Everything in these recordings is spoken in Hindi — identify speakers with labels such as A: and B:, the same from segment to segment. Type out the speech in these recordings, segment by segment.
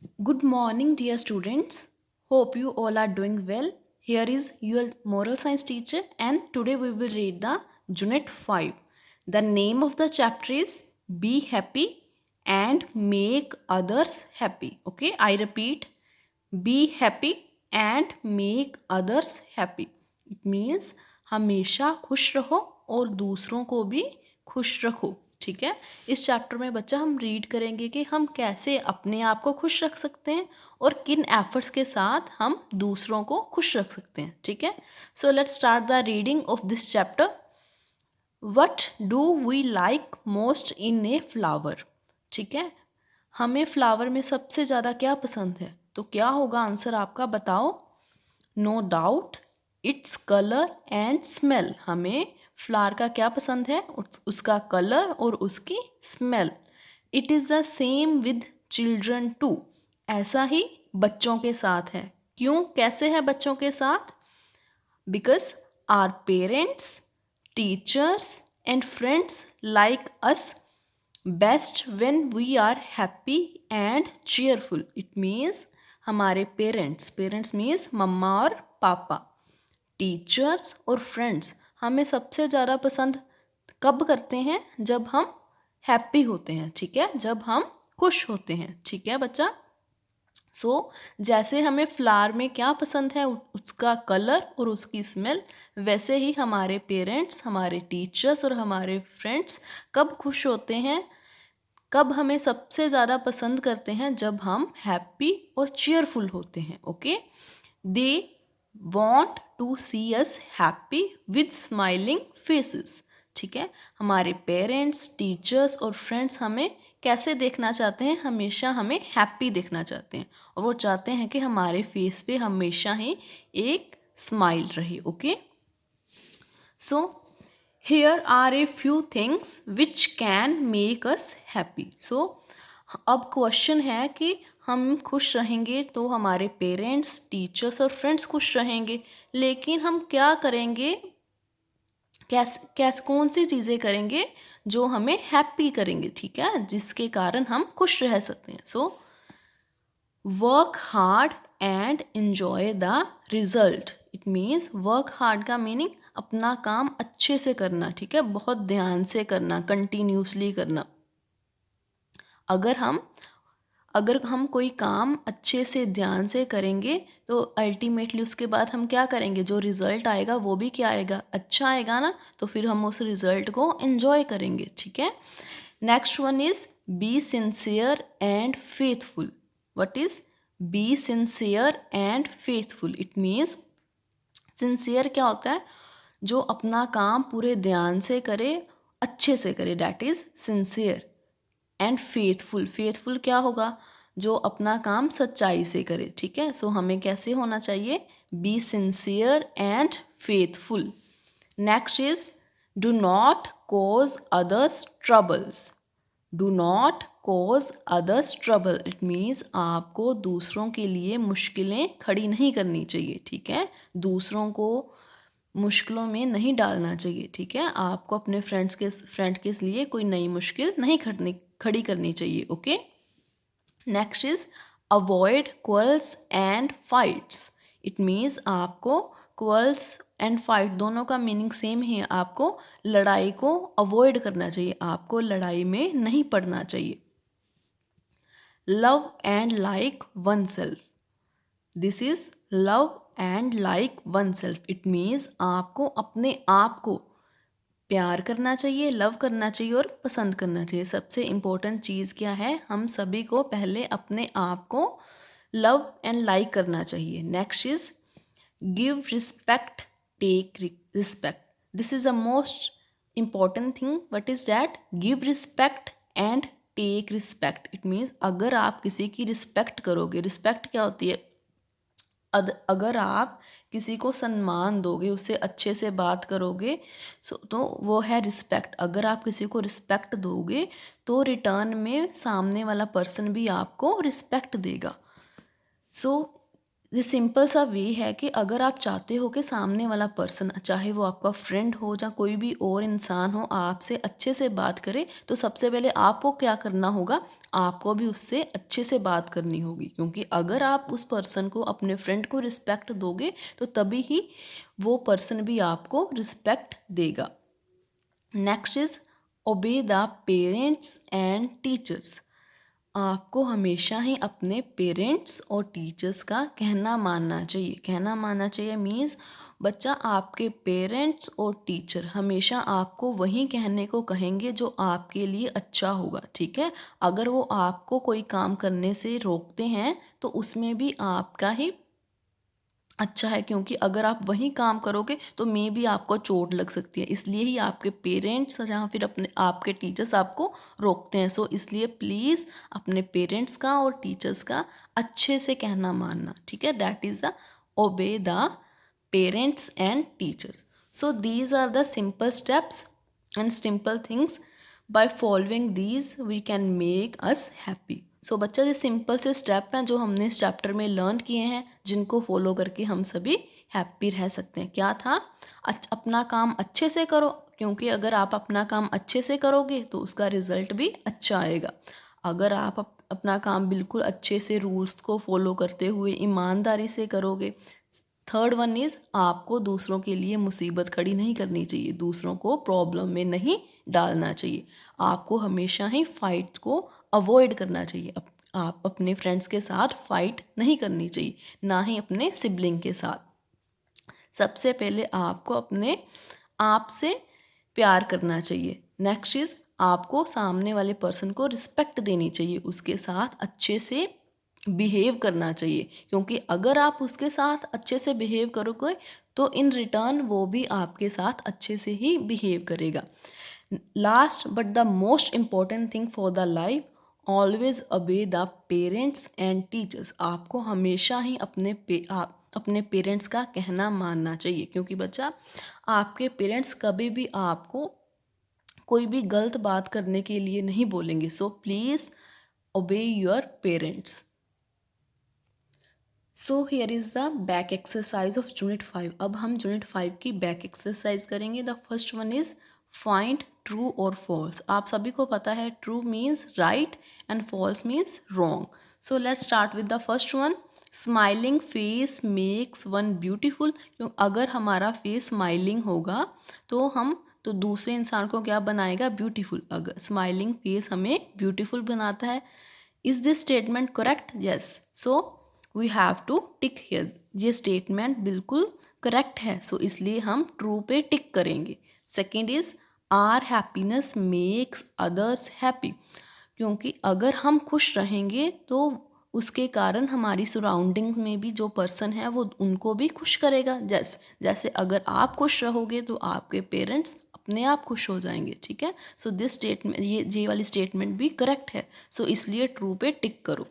A: Good morning, dear students. Hope you all are doing well. Here is your moral science teacher, and today we will read the Unit 5. The name of the chapter is Be Happy and Make Others Happy. Okay, I repeat, Be Happy and Make Others Happy. It means हमेशा खुश रहो और दूसरों को भी खुश रखो. ठीक है. इस चैप्टर में बच्चा हम रीड करेंगे कि हम कैसे अपने आप को खुश रख सकते हैं और किन एफर्ट्स के साथ हम दूसरों को खुश रख सकते हैं. ठीक है. So let's start the reading of this chapter. What do we like most in a flower. ठीक है. हमें फ्लावर में सबसे ज़्यादा क्या पसंद है? तो क्या होगा आंसर आपका, बताओ. No doubt it's colour and smell. हमें फ्लावर का क्या पसंद है? उसका कलर और उसकी smell. It is the same with children too. ऐसा ही बच्चों के साथ है. क्यों? कैसे है बच्चों के साथ? Because our parents, teachers and friends like us best when we are happy and cheerful. It means हमारे पेरेंट्स मीन्स मम्मा और पापा, टीचर्स और फ्रेंड्स हमें सबसे ज़्यादा पसंद कब करते हैं? जब हम हैप्पी होते हैं. ठीक है, जब हम खुश होते हैं. ठीक है बच्चा. जैसे हमें फ्लावर में क्या पसंद है? उसका कलर और उसकी स्मेल. वैसे ही हमारे पेरेंट्स, हमारे टीचर्स और हमारे फ्रेंड्स कब खुश होते हैं, कब हमें सबसे ज़्यादा पसंद करते हैं? जब हम हैप्पी और चीयरफुल होते हैं. Okay. They want to see us happy with smiling faces. ठीक है. हमारे पेरेंट्स, टीचर्स और फ्रेंड्स हमें कैसे देखना चाहते हैं? हमेशा हमें हैप्पी देखना चाहते हैं और वो चाहते हैं कि हमारे फेस पे हमेशा ही एक स्माइल रहे. Okay. So here are a few things which can make us happy. So अब क्वेश्चन है कि हम खुश रहेंगे तो हमारे पेरेंट्स, टीचर्स और फ्रेंड्स खुश रहेंगे, लेकिन हम क्या करेंगे? कौन सी चीज़ें करेंगे जो हमें हैप्पी करेंगे? ठीक है, जिसके कारण हम खुश रह सकते हैं. So work hard and enjoy the result. It means work hard का मीनिंग अपना काम अच्छे से करना. ठीक है, बहुत ध्यान से करना, कंटिन्यूसली करना. अगर हम कोई काम अच्छे से ध्यान से करेंगे तो अल्टीमेटली उसके बाद हम क्या करेंगे? जो रिज़ल्ट आएगा वो भी क्या आएगा? अच्छा आएगा ना. तो फिर हम उस रिज़ल्ट को एंजॉय करेंगे. ठीक है. Next one is be sincere and faithful. What is be sincere and faithful? It means sincere क्या होता है? जो अपना काम पूरे ध्यान से करे, अच्छे से करे, that is sincere. And faithful क्या होगा? जो अपना काम सच्चाई से करे. ठीक है. सो हमें कैसे होना चाहिए? Be sincere and faithful. Next is do not cause others troubles. Do not cause others trouble. It means आपको दूसरों के लिए मुश्किलें खड़ी नहीं करनी चाहिए. ठीक है, दूसरों को मुश्किलों में नहीं डालना चाहिए. ठीक है, आपको अपने फ्रेंड के लिए कोई नई मुश्किल नहीं खड़ी करनी चाहिए. Okay. Next is avoid quarrels and fights. It means आपको क्वर्ल्स एंड फाइट दोनों का मीनिंग सेम है. आपको लड़ाई को अवॉइड करना चाहिए, आपको लड़ाई में नहीं पड़ना चाहिए. Love and like one self. This is love and like one self. It means आपको अपने आप को प्यार करना चाहिए, लव करना चाहिए और पसंद करना चाहिए. सबसे इम्पोर्टेंट चीज़ क्या है? हम सभी को पहले अपने आप को लव एंड लाइक करना चाहिए. Next is give respect, take respect. This is the most important thing. What is that? Give respect and take respect. It means अगर आप किसी की रिस्पेक्ट करोगे, रिस्पेक्ट क्या होती है? अगर आप किसी को सम्मान दोगे, उससे अच्छे से बात करोगे, तो वो है रिस्पेक्ट. अगर आप किसी को रिस्पेक्ट दोगे तो रिटर्न में सामने वाला पर्सन भी आपको रिस्पेक्ट देगा. सो ये सिंपल सा वे है कि अगर आप चाहते हो कि सामने वाला पर्सन, चाहे वो आपका फ्रेंड हो या कोई भी और इंसान हो, आपसे अच्छे से बात करे, तो सबसे पहले आपको क्या करना होगा, आपको भी उससे अच्छे से बात करनी होगी। क्योंकि अगर आप उस पर्सन को, अपने फ्रेंड को रिस्पेक्ट दोगे तो तभी ही वो पर्सन भी आपको रिस्पेक्ट देगा। नेक्स्ट इज ओबे द पेरेंट्स एंड टीचर्स। आपको हमेशा ही अपने पेरेंट्स और टीचर्स का कहना मानना चाहिए। कहना मानना चाहिए मीन्स बच्चा, आपके पेरेंट्स और टीचर हमेशा आपको वही कहने को कहेंगे जो आपके लिए अच्छा होगा, ठीक है। अगर वो आपको कोई काम करने से रोकते हैं तो उसमें भी आपका ही अच्छा है, क्योंकि अगर आप वही काम करोगे तो मे भी आपको चोट लग सकती है। इसलिए ही आपके पेरेंट्स या फिर अपने आपके टीचर्स आपको रोकते हैं। सो इसलिए प्लीज़ अपने पेरेंट्स का और टीचर्स का अच्छे से कहना मानना, ठीक है। That is the obey the parents and teachers. So these are the simple steps and simple things. By following these we can make us happy. So बच्चा, ये सिंपल से स्टेप हैं जो हमने इस चैप्टर में लर्न किए हैं, जिनको फॉलो करके हम सभी हैप्पी रह सकते हैं। क्या था? अपना काम अच्छे से करो, क्योंकि अगर आप अपना काम अच्छे से करोगे तो उसका रिजल्ट भी अच्छा आएगा। अगर आप अपना काम बिल्कुल अच्छे से रूल्स को फॉलो करते हुए ईमानदारी से करोगे। थर्ड वन इज़, आपको दूसरों के लिए मुसीबत खड़ी नहीं करनी चाहिए, दूसरों को प्रॉब्लम में नहीं डालना चाहिए। आपको हमेशा ही फाइट को अवॉइड करना चाहिए। आप अपने फ्रेंड्स के साथ फाइट नहीं करनी चाहिए, ना ही अपने सिबलिंग के साथ। सबसे पहले आपको अपने आप से प्यार करना चाहिए। नेक्स्ट इज़, आपको सामने वाले पर्सन को रिस्पेक्ट देनी चाहिए, उसके साथ अच्छे से बिहेव करना चाहिए। क्योंकि अगर आप उसके साथ अच्छे से बिहेव करोगे तो इन रिटर्न वो भी आपके साथ अच्छे से ही बिहेव करेगा। Last but the most important thing for the life, always ओबे द पेरेंट्स एंड टीचर्स। आपको हमेशा ही अपने पेरेंट्स का कहना मानना चाहिए, क्योंकि बच्चा, आपके पेरेंट्स कभी भी आपको कोई भी गलत बात करने के लिए नहीं बोलेंगे। So please obey your parents. So here is the back exercise of unit 5। अब हम यूनिट 5 की बैक एक्सरसाइज करेंगे। The first one is find true और फॉल्स। आप सभी को पता है true means right and false means wrong. So let's start with the first one. Smiling face makes one beautiful. क्यों? अगर हमारा फेस स्माइलिंग होगा तो दूसरे इंसान को क्या बनाएगा? ब्यूटीफुल। अगर स्माइलिंग फेस हमें ब्यूटीफुल बनाता है। Is this statement correct? Yes. So we have to tick here. ये स्टेटमेंट बिल्कुल करेक्ट है, सो इसलिए हम ट्रू पे टिक करेंगे। Second is, our happiness makes others happy. क्योंकि अगर हम खुश रहेंगे तो उसके कारण हमारी सराउंडिंग्स में भी जो पर्सन है वो उनको भी खुश करेगा। जैसे अगर आप खुश रहोगे तो आपके पेरेंट्स अपने आप खुश हो जाएंगे, ठीक है। सो दिस स्टेटमेंट, ये वाली स्टेटमेंट भी करेक्ट है, सो इसलिए ट्रू पे टिक करो।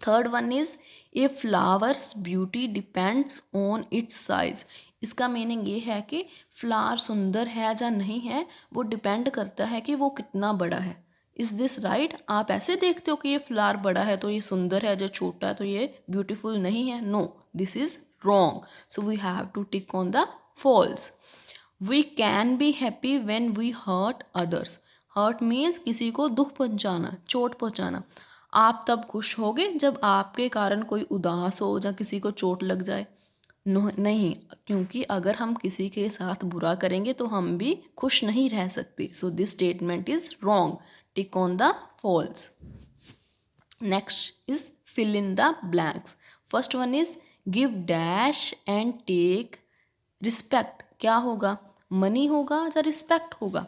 A: Third one is, A flowers beauty depends on it's size. इसका मीनिंग ये है कि फ्लावर सुंदर है या नहीं है वो डिपेंड करता है कि वो कितना बड़ा है। Is this right? आप ऐसे देखते हो कि ये फ्लावर बड़ा है तो ये सुंदर है, जो छोटा है तो ये ब्यूटीफुल नहीं है। No, this is wrong. So we have to tick on the false. We can be happy when we hurt others. Hurt means किसी को दुख पहुंचाना, चोट पहुंचाना। आप तब खुश होगे जब आपके कारण कोई उदास हो या किसी को चोट लग जाए। नहीं, क्योंकि अगर हम किसी के साथ बुरा करेंगे तो हम भी खुश नहीं रह सकते। So this statement is wrong. Tick on the false. Next is fill in the blanks. First one is give dash and take respect. क्या होगा? मनी होगा या रिस्पेक्ट होगा?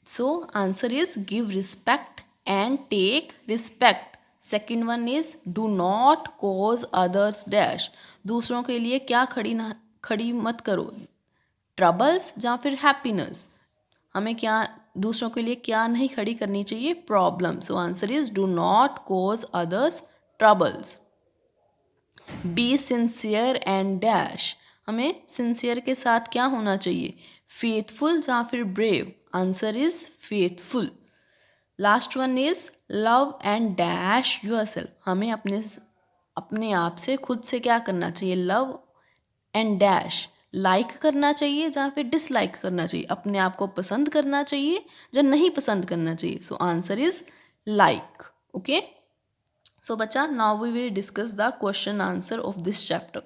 A: So answer is give respect and take respect. Second one is do not cause others dash. दूसरों के लिए क्या खड़ी मत करो, ट्रबल्स या फिर हैप्पीनेस। हमें क्या दूसरों के लिए क्या नहीं खड़ी करनी चाहिए? Problem. So answer is do not cause others troubles. Be sincere and dash. हमें सिंसियर के साथ क्या होना चाहिए? फेथफुल या फिर brave? Answer is faithful. Last one is love and dash yourself. हमें अपने आप से खुद से क्या करना चाहिए, लव एंड डैश, लाइक करना चाहिए या फिर डिसलाइक करना चाहिए, अपने आप को पसंद करना चाहिए या नहीं पसंद करना चाहिए। So answer is like. Okay, so बच्चा now we will discuss the question answer of this chapter.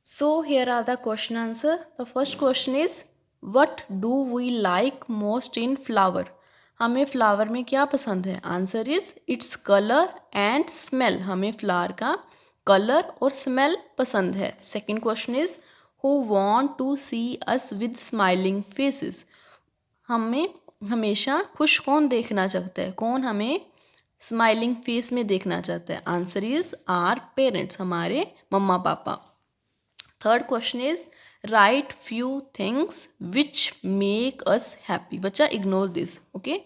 A: So here are the question answer. The first question is what do we like most in flower? हमें फ्लावर में क्या पसंद है? Answer is it's colour and smell. हमें फ्लावर का कलर और स्मेल पसंद है। Second question is who want to see us with smiling faces? हमें हमेशा खुश कौन देखना चाहता है? कौन हमें स्माइलिंग फेस में देखना चाहता है? आंसर इज आर पेरेंट्स, हमारे मम्मा पापा। Third question is write few things which make us happy. बच्चा ignore this, okay.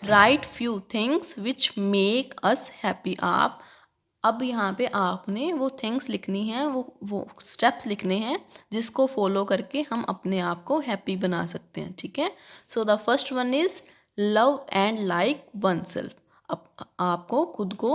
A: Write few things which make us happy. आप अब यहाँ पे आपने वो थिंग्स लिखनी है, वो स्टेप्स लिखने हैं जिसको फॉलो करके हम अपने आप को हैप्पी बना सकते हैं, ठीक है। So the first one is love and like oneself. आपको खुद को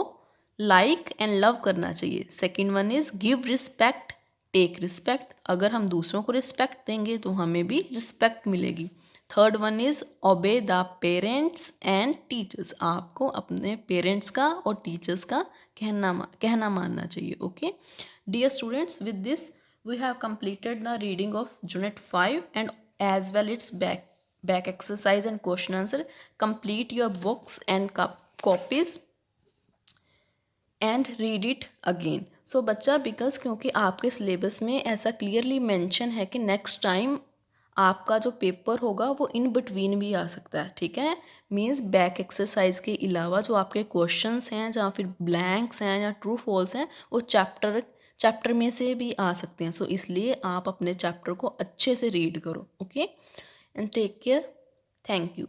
A: लाइक एंड लव करना चाहिए। Second one is give respect, take respect. अगर हम दूसरों को रिस्पेक्ट देंगे तो हमें भी रिस्पेक्ट मिलेगी। थर्ड वन इज ओबे द पेरेंट्स एंड टीचर्स। आपको अपने पेरेंट्स का और टीचर्स का कहना मानना चाहिए, okay. Dear students, with this we have completed the reading of Unit 5 and as well its back exercise and question answer. Complete your books and copies and read it again. So बच्चा बिकॉज क्योंकि आपके सिलेबस में ऐसा क्लियरली मेंशन है कि नेक्स्ट टाइम आपका जो पेपर होगा वो इन बिटवीन भी आ सकता है, ठीक है। मीन्स बैक एक्सरसाइज के अलावा जो आपके क्वेश्चंस हैं या फिर ब्लैंक्स हैं या ट्रू फॉल्स हैं वो चैप्टर में से भी आ सकते हैं। सो इसलिए आप अपने चैप्टर को अच्छे से रीड करो, okay, and take care. Thank you.